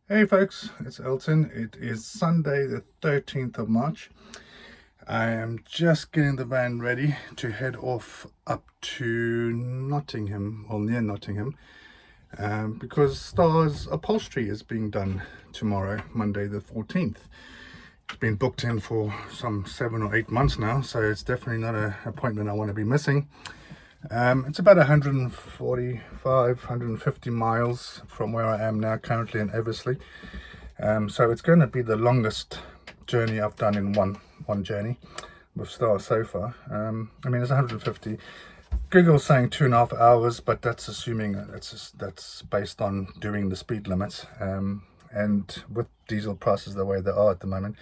Hey folks, it's Elton. It is Sunday the 13th of March. I am just getting the van ready to head off up to Nottingham, or near Nottingham, because Star's upholstery is being done tomorrow, Monday the 14th. It's been booked in for some 7 or 8 months now, so it's definitely not an appointment I want to be missing. It's about 145, 150 miles from where I am now, currently in Eversley. So it's going to be the longest journey I've done in one journey with Star so far. I mean, it's 150. Google's saying 2.5 hours, but that's assuming that's based on doing the speed limits. And with diesel prices the way they are at the moment,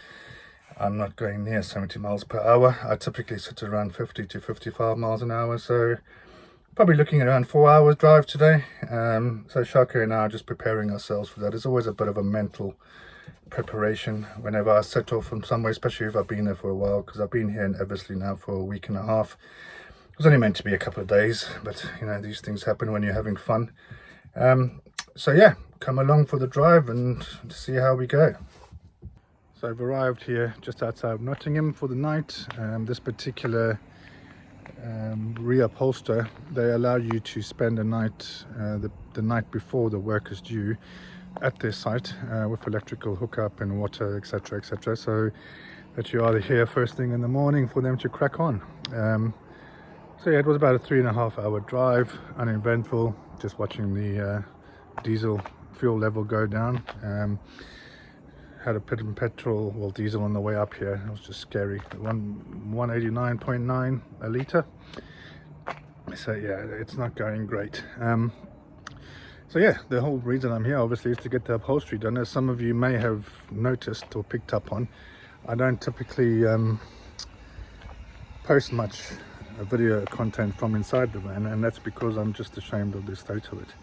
I'm not going near 70 miles per hour. I typically sit around 50 to 55 miles an hour, so probably looking at around 4 hours drive today. So Shaka and I are just preparing ourselves for that. It's always a bit of a mental preparation whenever I set off from somewhere, especially if I've been there for a while, because I've been here in Eversley now for a week and a half. It was only meant to be a couple of days, but you know, these things happen when you're having fun. So yeah, come along for the drive and see how we go. So I've arrived here just outside of Nottingham for the night. This particular Reupholster, they allow you to spend a night, the night before the work is due, at their site with electrical hookup and water, etc., etc., so that you are here first thing in the morning for them to crack on. So yeah, it was about a 3.5 hour drive, uneventful, just watching the diesel fuel level go down. Had a bit of petrol, well, diesel on the way up here. It was just scary. 189.9 a litre. So yeah, it's not going great. So yeah, the whole reason I'm here obviously is to get the upholstery done. As some of you may have noticed or picked up on, I don't typically post much video content from inside the van, and that's because I'm just ashamed of the state of it.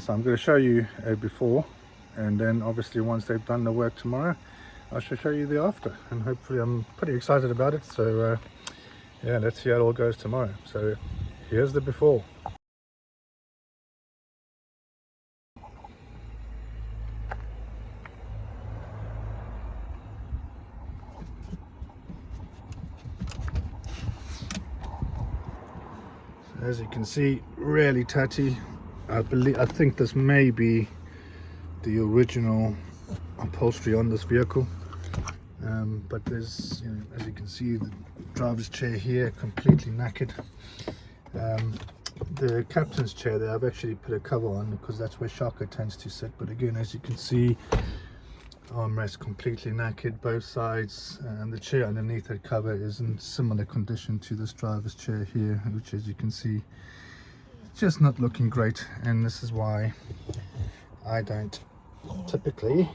So I'm going to show you a before, and then obviously once they've done the work tomorrow, I shall show you the after, and hopefully I'm pretty excited about it. So yeah, let's see how it all goes tomorrow. So here's the before. As you can see, really tatty. I think this may be the original upholstery on this vehicle, but there's, you know, as you can see, the driver's chair here completely knackered. The captain's chair there, I've actually put a cover on because that's where Shaka tends to sit, but again, as you can see, armrest completely knackered, both sides, and the chair underneath that cover is in similar condition to this driver's chair here, which, as you can see, just not looking great. And this is why I don't typically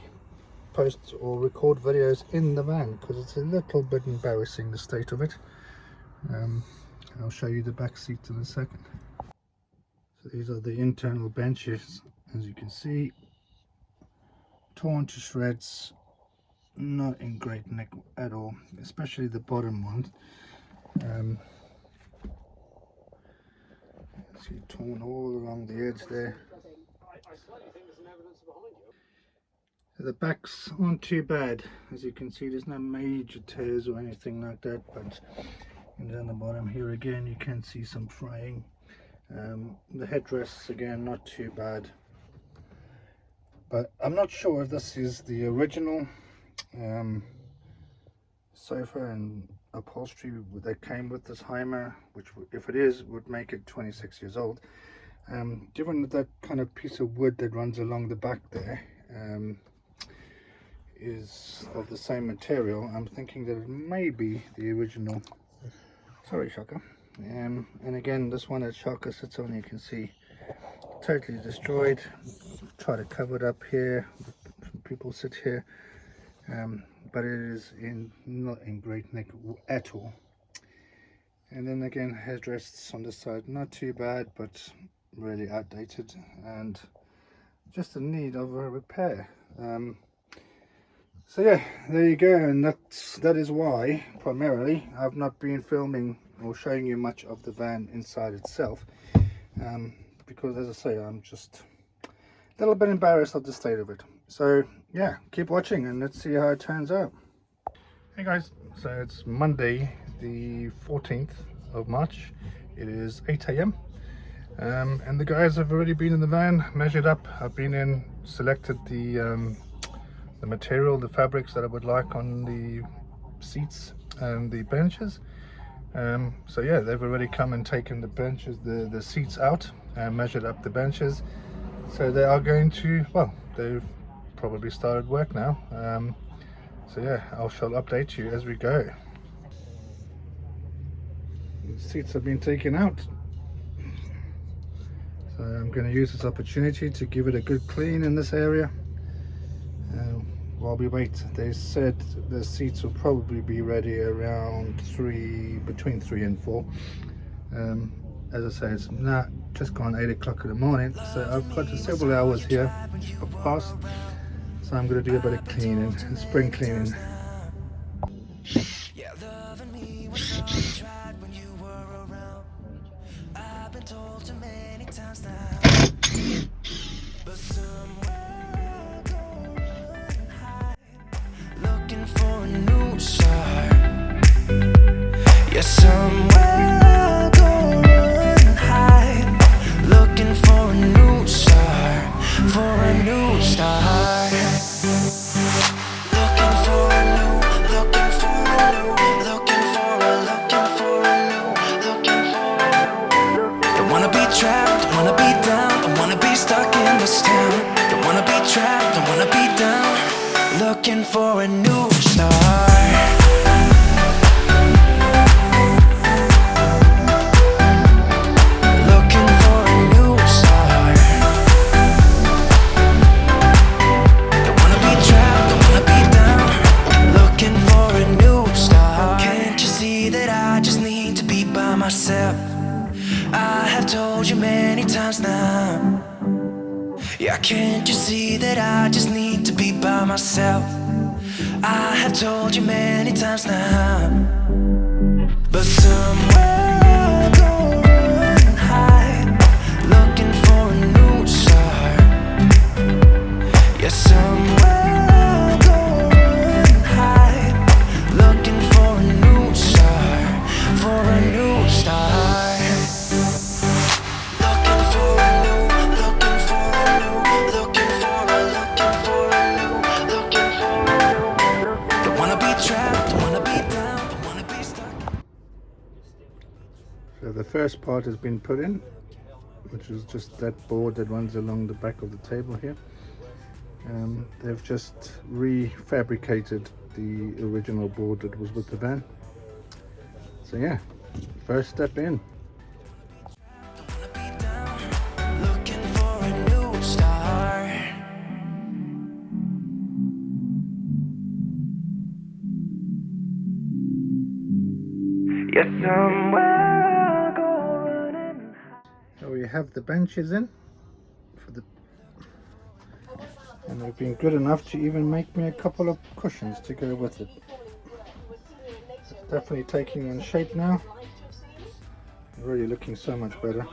post or record videos in the van, because it's a little bit embarrassing, the state of it. I'll show you the back seat in a second. So these are the internal benches, as you can see, torn to shreds, not in great nick at all, especially the bottom one. See, torn all along the edge there. The backs aren't too bad, as you can see. There's no major tears or anything like that, but down the bottom here again you can see some fraying. The headrests again not too bad, but I'm not sure if this is the original sofa and upholstery that came with this Hymer, which if it is would make it 26 years old. Given that kind of piece of wood that runs along the back there is of the same material, I'm thinking that it may be the original. Sorry, Shaka. And again, this one that Shaka sits on, you can see totally destroyed. Try to cover it up here, people sit here, but it is not in great nick at all. And then again, headrests on this side, not too bad, but really outdated and just in need of a repair. So yeah, there you go, and that is why primarily I've not been filming or showing you much of the van inside itself, because as I say, I'm just a little bit embarrassed of the state of it. So yeah, keep watching and let's see how it turns out. Hey guys, so it's Monday the 14th of March. It is 8 a.m. And the guys have already been in the van, measured up. I've been in, selected the material, the fabrics that I would like on the seats and the benches. So yeah, they've already come and taken the benches, the seats out and measured up the benches. So they are going to, well, they've probably started work now. So yeah, I shall update you as we go. The seats have been taken out. So I'm going to use this opportunity to give it a good clean in this area. While we wait, they said the seats will probably be ready around between 3 and 4. As I say, it's now just gone 8 o'clock in the morning, so I've got several hours here past. So I'm going to do a bit of cleaning, spring cleaning. Somewhere go and hide, looking for a new start, for a new start. Looking for a new, looking for a new, looking for a new, looking for a new. Don't wanna be trapped, don't wanna be down, don't wanna be stuck in this town. Don't wanna be trapped, don't wanna be down, looking for a new start. I have told you many times now. Yeah, can't you see that I just need to be by myself? I have told you many times now. But somewhere go and hide, looking for a new start. Yeah, somewhere go and hide, looking for a new start, for a new start. So the first part has been put in, which is just that board that runs along the back of the table here. They've just refabricated the original board that was with the van. So yeah, first step in. Yes, somewhere I'll go running. So we have the benches in for the, and they've been good enough to even make me a couple of cushions to go with it. It's definitely taking on shape now. Really looking so much better.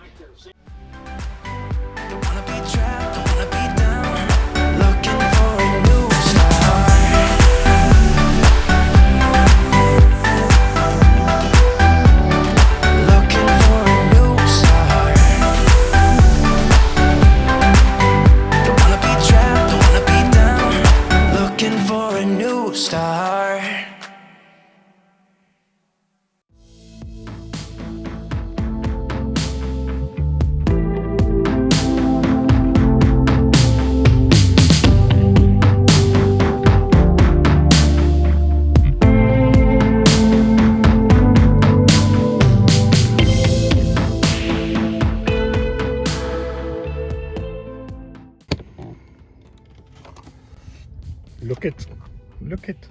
Look it,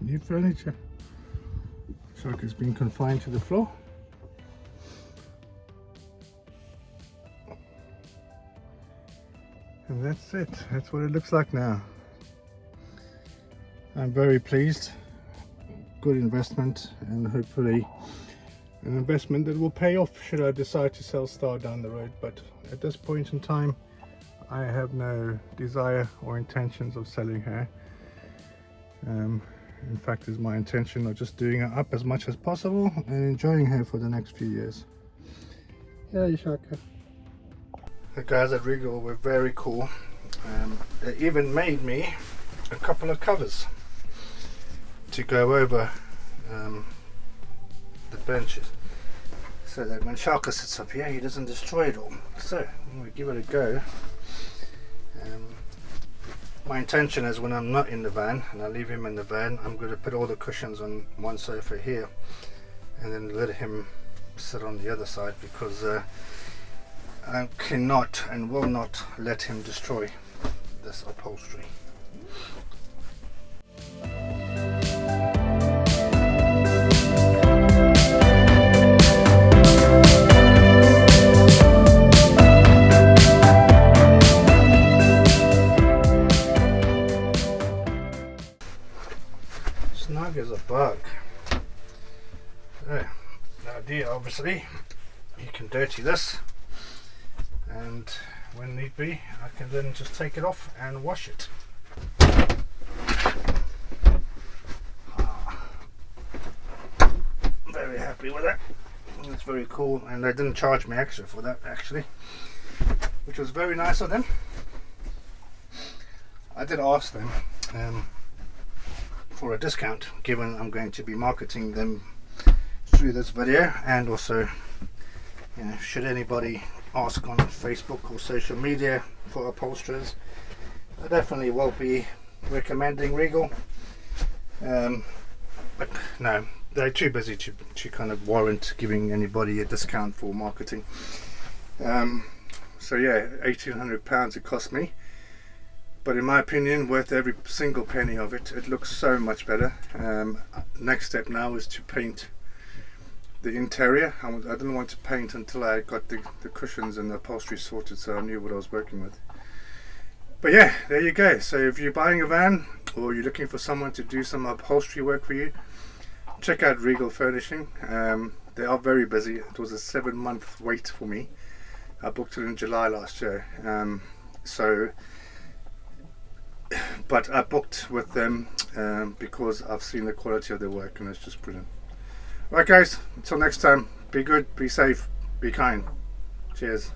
new furniture. Shark has been confined to the floor. And that's it, that's what it looks like now. I'm very pleased, good investment, and hopefully an investment that will pay off should I decide to sell Star down the road. But at this point in time, I have no desire or intentions of selling her. In fact, it's my intention of just doing her up as much as possible and enjoying her for the next few years. Yeah, Shaka. The guys at Regal were very cool. They even made me a couple of covers to go over the benches, so that when Shaka sits up here he doesn't destroy it all. So I'm going to give it a go. My intention is when I'm not in the van and I leave him in the van, I'm going to put all the cushions on one sofa here and then let him sit on the other side, because I cannot and will not let him destroy this upholstery. Snug as a bug. So, the idea obviously, you can dirty this, and when need be I can then just take it off and wash it. Very happy with that. It's very cool, and they didn't charge me extra for that actually, which was very nice of them. I did ask them for a discount, given I'm going to be marketing them through this video, and also, you know, should anybody ask on Facebook or social media for upholsterers, I definitely will be recommending Regal. But no, they're too busy to kind of warrant giving anybody a discount for marketing. So yeah, £1,800 it cost me, but in my opinion worth every single penny of it. It looks so much better. Next step now is to paint the interior. I didn't want to paint until I got the cushions and the upholstery sorted, so I knew what I was working with. But yeah, there you go. So if you're buying a van or you're looking for someone to do some upholstery work for you, check out Regal Furnishing. They are very busy. It was a 7-month wait for me. I booked it in July last year. But I booked with them because I've seen the quality of their work and it's just brilliant. Right guys, until next time, be good, be safe, be kind. Cheers.